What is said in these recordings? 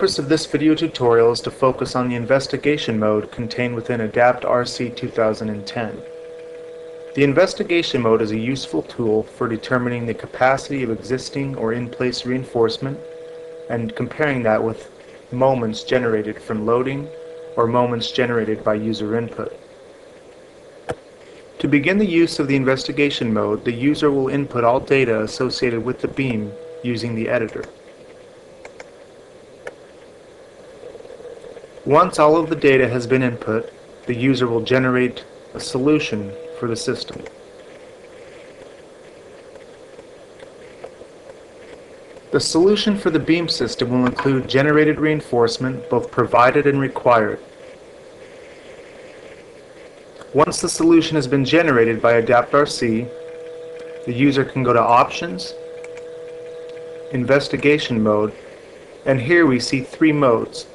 purpose of this video tutorial is to focus on the investigation mode contained within ADAPT RC2010. The investigation mode is a useful tool for determining the capacity of existing or in-place reinforcement and comparing that with moments generated from loading or moments generated by user input. To begin the use of the investigation mode, the user will input all data associated with the beam using the editor. Once all of the data has been input, the user will generate a solution for the system. The solution for the beam system will include generated reinforcement, both provided and required. Once the solution has been generated by ADAPT RC, the user can go to Options, Investigation Mode, and here we see three modes.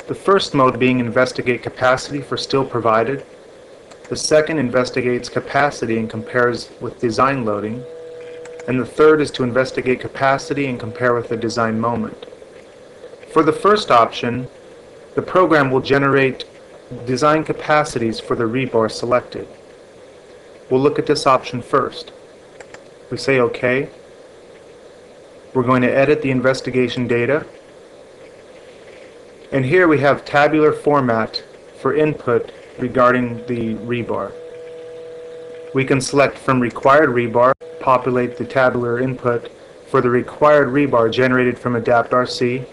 The first mode being Investigate Capacity for Still Provided. The second investigates capacity and compares with design loading. And the third is to investigate capacity and compare with the design moment. For the first option, the program will generate design capacities for the rebar selected. We'll look at this option first. We say OK. We're going to edit the investigation data. And here we have tabular format for input regarding the rebar. We can select from required rebar, populate the tabular input for the required rebar generated from ADAPT RC.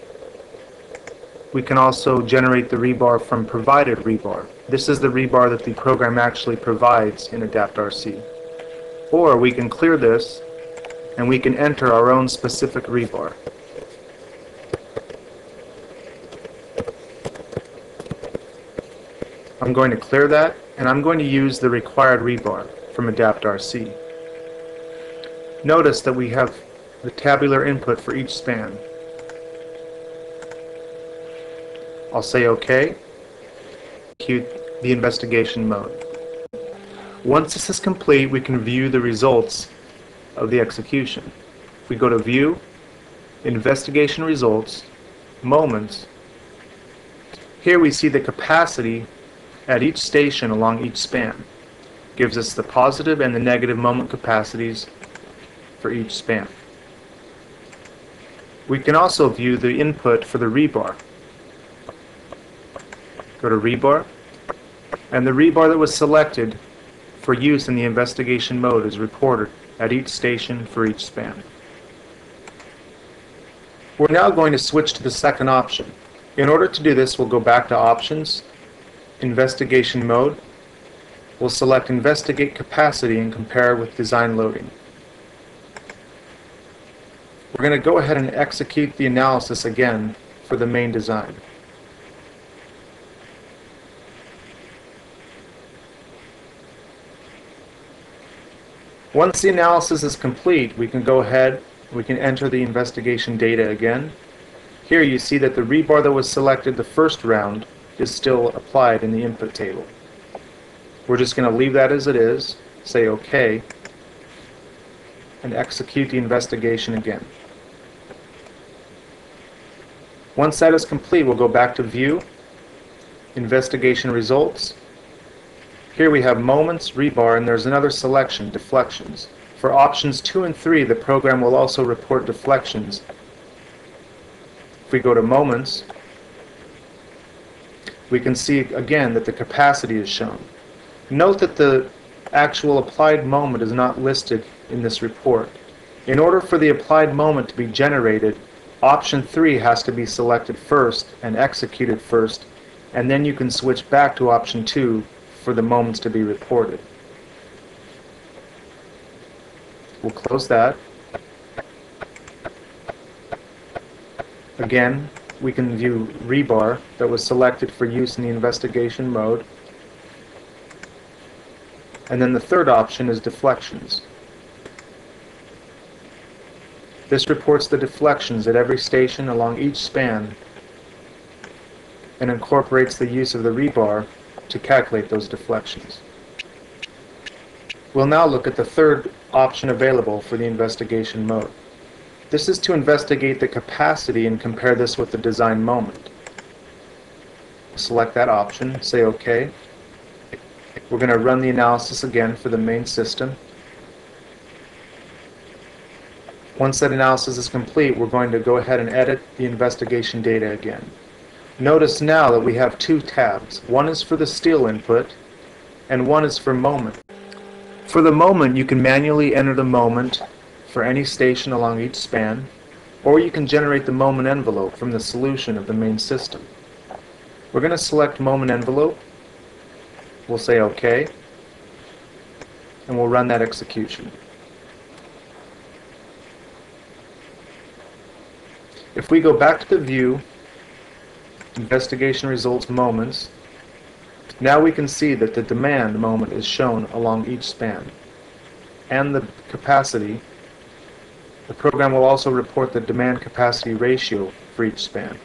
We can also generate the rebar from provided rebar. This is the rebar that the program actually provides in ADAPT RC. Or we can clear this and we can enter our own specific rebar. I'm going to clear that, and I'm going to use the required rebar from ADAPT RC. Notice that we have the tabular input for each span. I'll say OK. Execute the investigation mode. Once this is complete, we can view the results of the execution. We go to View, Investigation Results, Moments. Here we see the capacity at each station along each span. Gives us the positive and the negative moment capacities for each span. We can also view the input for the rebar. Go to Rebar, and the rebar that was selected for use in the investigation mode is reported at each station for each span. We're now going to switch to the second option. In order to do this, we'll go back to Options, Investigation Mode. We'll select Investigate Capacity and compare with design loading. We're going to go ahead and execute the analysis again for the main design. Once the analysis is complete, we can go ahead, we can enter the investigation data again. Here you see that the rebar that was selected the first round is still applied in the input table. We're just going to leave that as it is, say OK, and execute the investigation again. Once that is complete, we'll go back to View, Investigation Results. Here we have Moments, Rebar, and there's another selection, Deflections. For options 2 and 3, the program will also report deflections. If we go to Moments, we can see again that the capacity is shown. Note that the actual applied moment is not listed in this report. In order for the applied moment to be generated, option 3 has to be selected first and executed first, and then you can switch back to option 2 for the moments to be reported. We'll close that. Again, we can view rebar that was selected for use in the investigation mode. And then the third option is deflections. This reports the deflections at every station along each span and incorporates the use of the rebar to calculate those deflections. We'll now look at the third option available for the investigation mode. This is to investigate the capacity and compare this with the design moment. Select that option, say OK. We're going to run the analysis again for the main system. Once that analysis is complete, we're going to go ahead and edit the investigation data again. Notice now that we have two tabs. One is for the steel input, and one is for moment. For the moment, you can manually enter the moment for any station along each span, or you can generate the moment envelope from the solution of the main system. We're going to select moment envelope. We'll say OK, and we'll run that execution. If we go back to the view, investigation results moments, now we can see that the demand moment is shown along each span, and the capacity. The program will also report the demand capacity ratio for each span.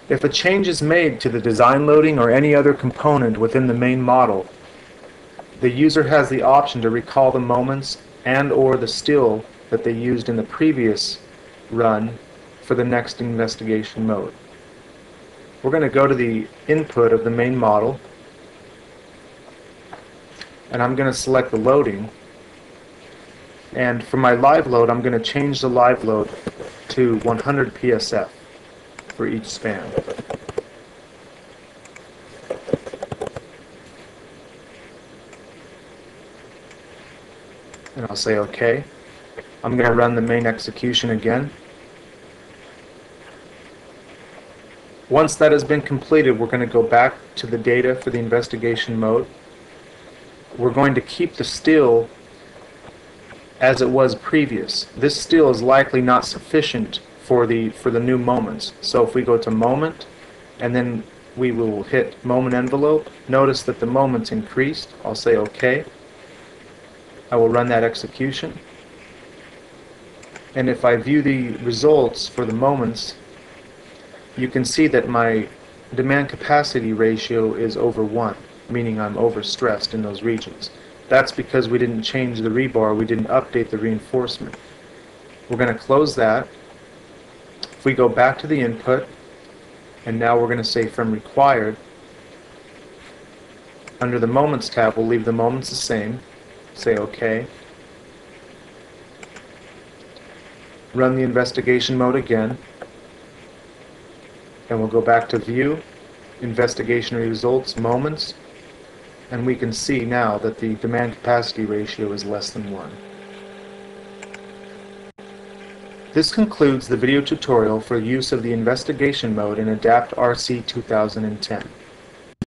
If a change is made to the design loading or any other component within the main model, the user has the option to recall the moments and/or the still that they used in the previous run for the next investigation mode. We're going to go to the input of the main model, and I'm going to select the loading. And for my live load, I'm going to change the live load to 100 PSF for each span. And I'll say OK. I'm going to run the main execution again. Once that has been completed, we're going to go back to the data for the investigation mode. We're going to keep the still as it was previous. This still is likely not sufficient for the new moments. So if we go to moment, and then we will hit moment envelope, notice that the moments increased. I'll say OK. I will run that execution. And if I view the results for the moments, you can see that my demand capacity ratio is over 1, meaning I'm overstressed in those regions. That's because we didn't change the rebar, we didn't update the reinforcement. We're going to close that. If we go back to the input, and now we're going to say from required, under the moments tab we'll leave the moments the same, say OK. Run the investigation mode again, and we'll go back to view, investigation results, moments, and we can see now that the demand capacity ratio is less than 1. This concludes the video tutorial for use of the investigation mode in ADAPT RC 2010.